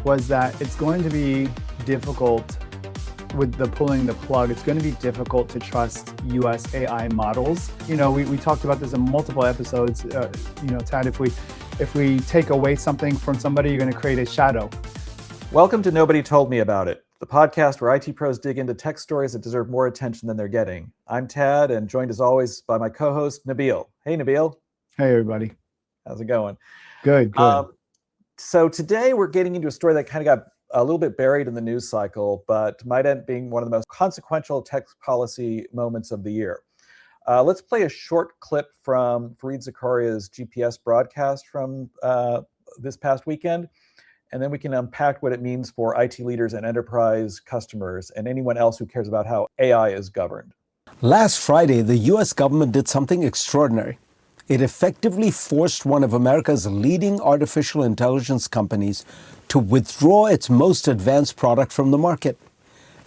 was that it's going to be difficult with the pulling the plug. It's going to be difficult to trust US AI models. We talked about this in multiple episodes. Tad, if we take away something from somebody, you're going to create a shadow. Welcome to Nobody Told Me About It, the podcast where IT pros dig into tech stories that deserve more attention than they're getting. I'm Tad, and joined as always by my co-host, Nabil. Hey, Nabil. Hey, everybody. How's it going? Good. So today we're getting into a story that kind of got a little bit buried in the news cycle, but might end up being one of the most consequential tech policy moments of the year. Let's play a short clip from Fareed Zakaria's GPS broadcast from this past weekend, and then we can unpack what it means for IT leaders and enterprise customers and anyone else who cares about how AI is governed. Last Friday, the US government did something extraordinary. It effectively forced one of America's leading artificial intelligence companies to withdraw its most advanced product from the market.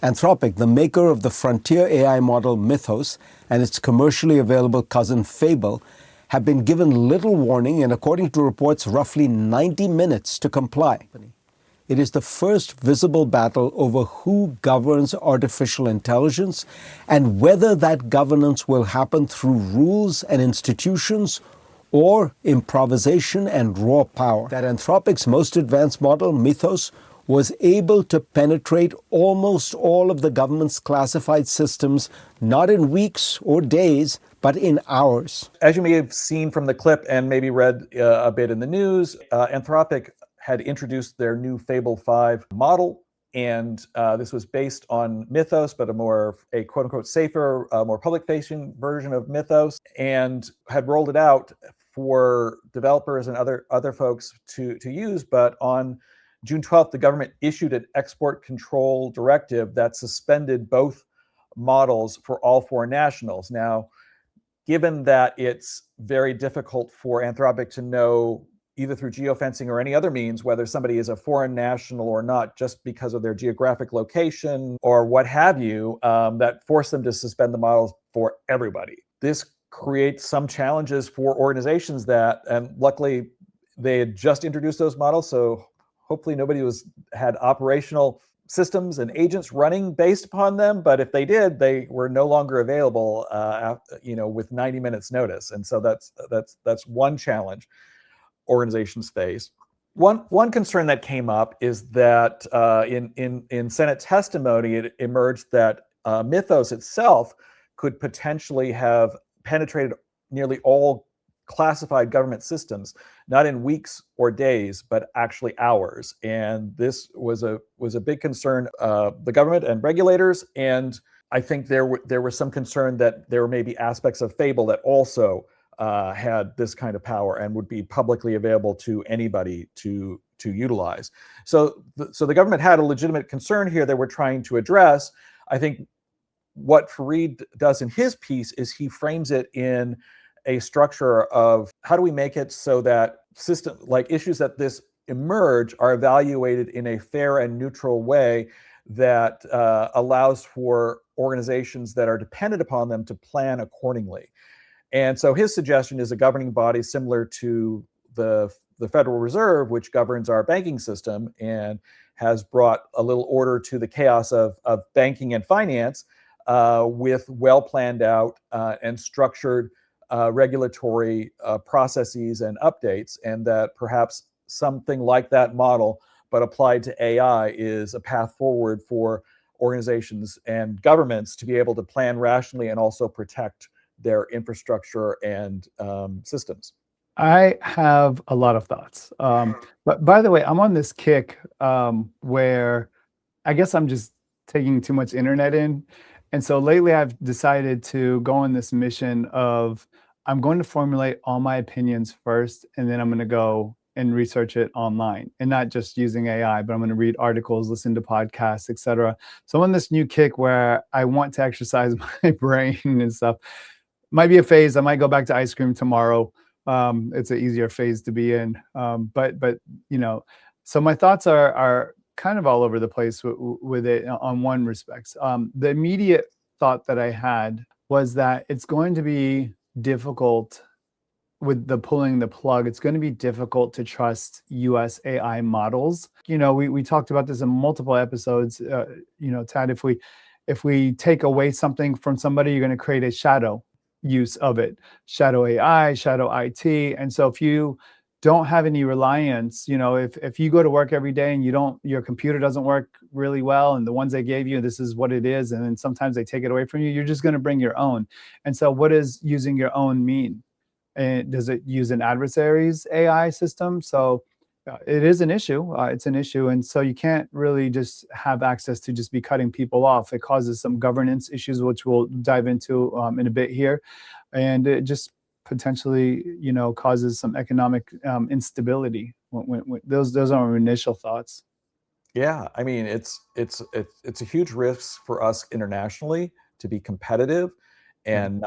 Anthropic, the maker of the frontier AI model Mythos and its commercially available cousin Fable, have been given little warning and, according to reports, roughly 90 minutes to comply. It is the first visible battle over who governs artificial intelligence and whether that governance will happen through rules and institutions or improvisation and raw power. That Anthropic's most advanced model, Mythos, was able to penetrate almost all of the government's classified systems, not in weeks or days, but in hours. As you may have seen from the clip and maybe read a bit in the news, Anthropic had introduced their new Fable 5 model, and this was based on Mythos, but a quote-unquote safer, more public-facing version of Mythos, and had rolled it out for developers and other folks to use. But on June 12th, the government issued an export control directive that suspended both models for all foreign nationals. Now, given that it's very difficult for Anthropic to know, either through geofencing or any other means, whether somebody is a foreign national or not, just because of their geographic location or what have you, that forced them to suspend the models for everybody. This creates some challenges for organizations and luckily they had just introduced those models, so hopefully nobody had operational systems and agents running based upon them. But if they did, they were no longer available, with 90 minutes notice. And so that's one challenge organizations face. One concern that came up is that in Senate testimony, it emerged that Mythos itself could potentially have penetrated nearly all classified government systems, not in weeks or days, but actually hours. And this was a big concern of the government and regulators. And I think there was some concern that there were maybe aspects of Fable that also had this kind of power and would be publicly available to anybody to utilize. So the government had a legitimate concern here that we're trying to address. I think what Fareed does in his piece is he frames it in a structure of how do we make it so that issues that this emerge are evaluated in a fair and neutral way that allows for organizations that are dependent upon them to plan accordingly. And so his suggestion is a governing body similar to the Federal Reserve, which governs our banking system and has brought a little order to the chaos of banking and finance, with well planned out and structured regulatory processes and updates, and that perhaps something like that model, but applied to AI, is a path forward for organizations and governments to be able to plan rationally and also protect their infrastructure and systems. I have a lot of thoughts. But by the way, I'm on this kick where I guess I'm just taking too much internet in. And so lately I've decided to go on this mission of I'm going to formulate all my opinions first, and then I'm going to go and research it online, and not just using AI, but I'm going to read articles, listen to podcasts, etc. So I'm on this new kick where I want to exercise my brain and stuff. Might be a phase. I might go back to ice cream tomorrow. It's an easier phase to be in. But so my thoughts are kind of all over the place with it on one respect. The immediate thought that I had was that it's going to be difficult with the pulling the plug, it's going to be difficult to trust US AI models. We talked about this in multiple episodes. Tad, if we take away something from somebody, you're going to create a shadow use of it, shadow AI, shadow IT. And so if you don't have any reliance, if you go to work every day and your computer doesn't work really well, and the ones they gave you, this is what it is, and then sometimes they take it away from you, you're just going to bring your own. And so what does using your own mean? And does it use an adversary's AI system? So it is an issue. It's an issue. And so you can't really just have access to just be cutting people off. It causes some governance issues, which we'll dive into in a bit here. And it just potentially, causes some economic instability. Those are our initial thoughts. Yeah, I mean, it's a huge risk for us internationally to be competitive and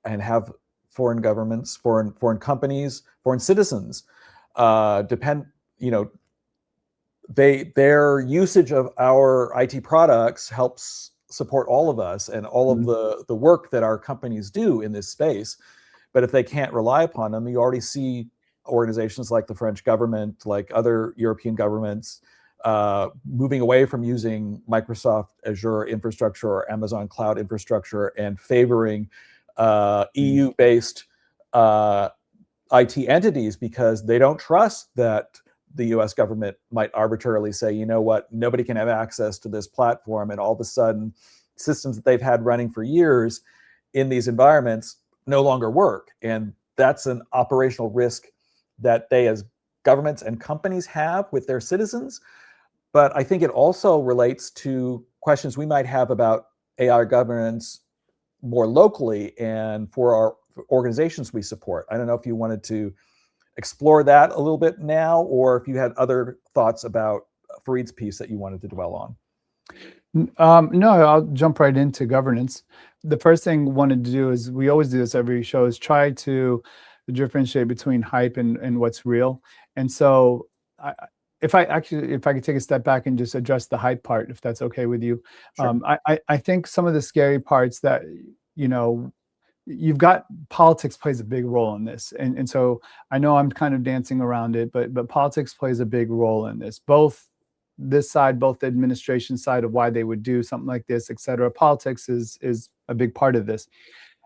have foreign governments, foreign companies, foreign citizens their usage of our IT products helps support all of us and all of the work that our companies do in this space. But if they can't rely upon them, you already see organizations like the French government, like other European governments, moving away from using Microsoft Azure infrastructure or Amazon cloud infrastructure and favoring EU-based IT entities because they don't trust that the US government might arbitrarily say, you know what, nobody can have access to this platform, and all of a sudden systems that they've had running for years in these environments no longer work. And that's an operational risk that they as governments and companies have with their citizens. But I think it also relates to questions we might have about AI governance more locally and for our organizations we support. I don't know if you wanted to explore that a little bit now, or if you had other thoughts about Fareed's piece that you wanted to dwell on. No, I'll jump right into governance. The first thing we wanted to do is, we always do this every show, is try to differentiate between hype and what's real. And so if I could take a step back and just address the hype part, if that's okay with you. Sure. I think some of the scary parts that, you've got politics plays a big role in this. And so I know I'm kind of dancing around it, but politics plays a big role in this, both this side, both the administration side of why they would do something like this, et cetera. Politics is a big part of this.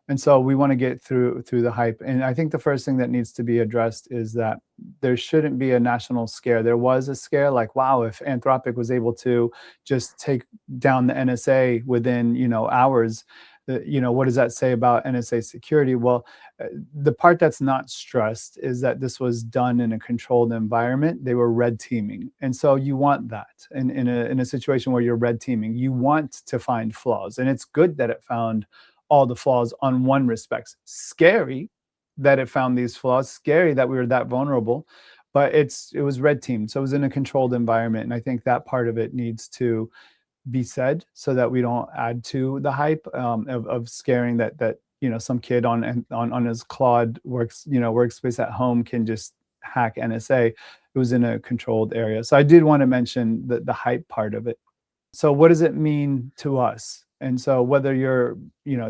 And so we want to get through the hype. And I think the first thing that needs to be addressed is that there shouldn't be a national scare. There was a scare, like, wow, if Anthropic was able to just take down the NSA within, hours, what does that say about NSA security? Well, the part that's not stressed is that this was done in a controlled environment. They were red teaming. And so you want that in a situation where you're red teaming. You want to find flaws. And it's good that it found all the flaws on one respect. Scary that it found these flaws, scary that we were that vulnerable, but it was red teamed. So it was in a controlled environment. And I think that part of it needs to be said so that we don't add to the hype of scaring that some kid on his Claude workspace at home can just hack NSA. It was in a controlled area. So I did want to mention the hype part of it. So what does it mean to us? And so whether you're,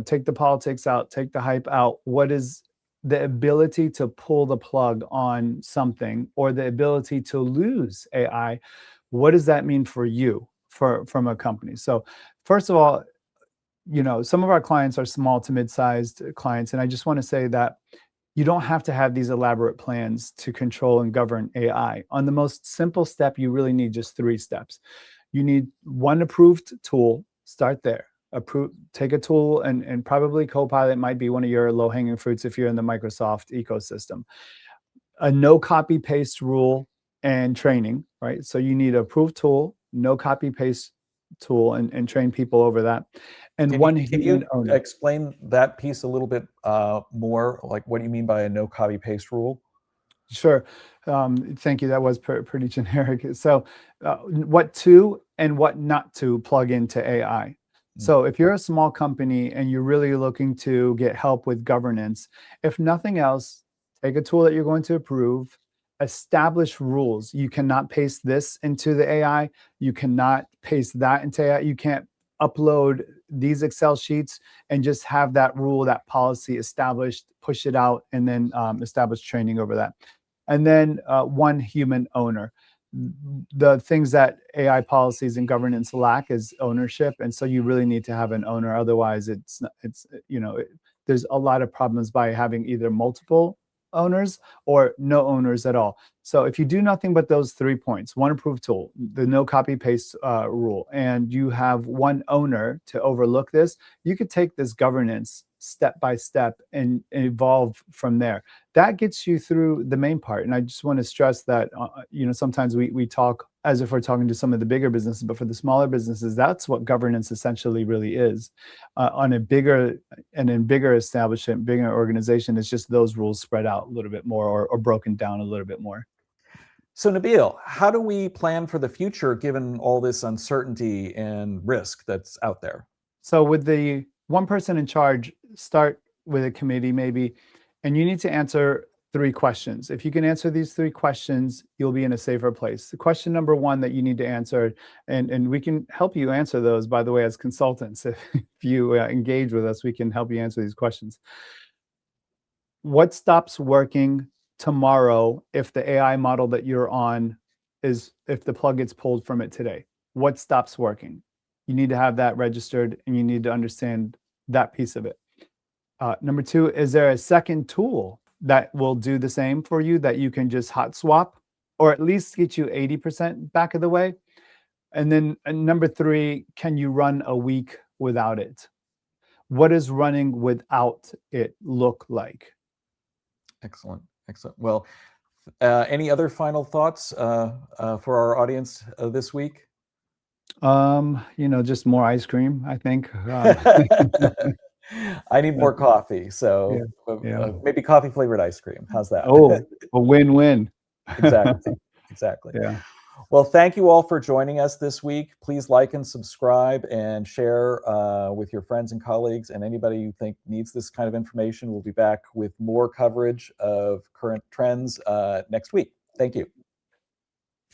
take the politics out, take the hype out, what is the ability to pull the plug on something, or the ability to lose AI? What does that mean for you, from a company? So first of all, some of our clients are small to mid-sized clients. And I just want to say that you don't have to have these elaborate plans to control and govern AI. On the most simple step, you really need just 3 steps. You need one approved tool. Start there. Take a tool, and probably Copilot might be one of your low-hanging fruits if you're in the Microsoft ecosystem. A no copy paste rule and training, right? So you need an approved tool, no copy paste tool, and train people over that. And can you explain that piece a little bit more? Like, what do you mean by a no copy paste rule? Sure. Thank you. That was pretty generic. So what to and what not to plug into AI. So if you're a small company and you're really looking to get help with governance, if nothing else, take a tool that you're going to approve, establish rules. You cannot paste this into the AI. You cannot paste that into AI. You can't upload these Excel sheets and just have that rule, that policy established, push it out, and then establish training over that. And then one human owner. The things that AI policies and governance lack is ownership, and so you really need to have an owner. Otherwise, there's a lot of problems by having either multiple owners or no owners at all. So if you do nothing but those 3 points, one approved tool, the no copy paste rule, and you have one owner to overlook this, you could take this governance step by step and evolve from there. That gets you through the main part. And I just want to stress that, sometimes we talk as if we're talking to some of the bigger businesses, but for the smaller businesses, that's what governance essentially really is. On a bigger establishment, bigger organization, it's just those rules spread out a little bit more or broken down a little bit more. So Nabil, how do we plan for the future given all this uncertainty and risk that's out there? So with the one person in charge, start with a committee maybe, and you need to answer 3 questions. If you can answer these 3 questions, you'll be in a safer place. The question number 1 that you need to answer, and we can help you answer those, by the way, as consultants. If you engage with us, we can help you answer these questions. What stops working tomorrow if the AI model that you're on if the plug gets pulled from it today? What stops working? You need to have that registered, and you need to understand that piece of it. Number 2, is there a second tool that will do the same for you that you can just hot swap, or at least get you 80% back of the way? And then number 3, can you run a week without it? What does running without it look like? Excellent. Well, any other final thoughts for our audience this week? Just more ice cream, I think. I need more coffee, so maybe coffee flavored ice cream. How's that? Oh, a win-win. Exactly. Yeah. Well, thank you all for joining us this week. Please like and subscribe and share with your friends and colleagues and anybody you think needs this kind of information. We'll be back with more coverage of current trends next week. Thank you.